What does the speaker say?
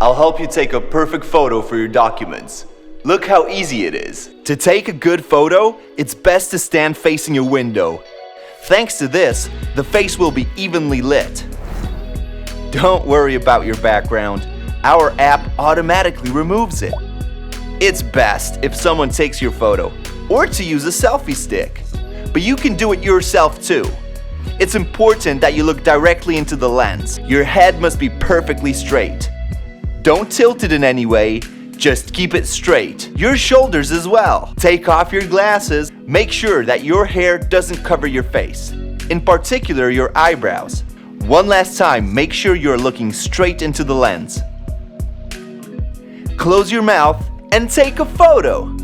I'll help you take a perfect photo for your documents. Look how easy it is. To take a good photo, it's best to stand facing your window. Thanks to this, the face will be evenly lit. Don't worry about your background. Our app automatically removes it. It's best if someone takes your photo, or to use a selfie stick. But you can do it yourself too. It's important that you look directly into the lens. Your head must be perfectly straight. Don't tilt it in any way, just keep it straight. Your shoulders as well. Take off your glasses. Make sure that your hair doesn't cover your face, in particular your eyebrows. One last time, make sure you're looking straight into the lens. Close your mouth and take a photo.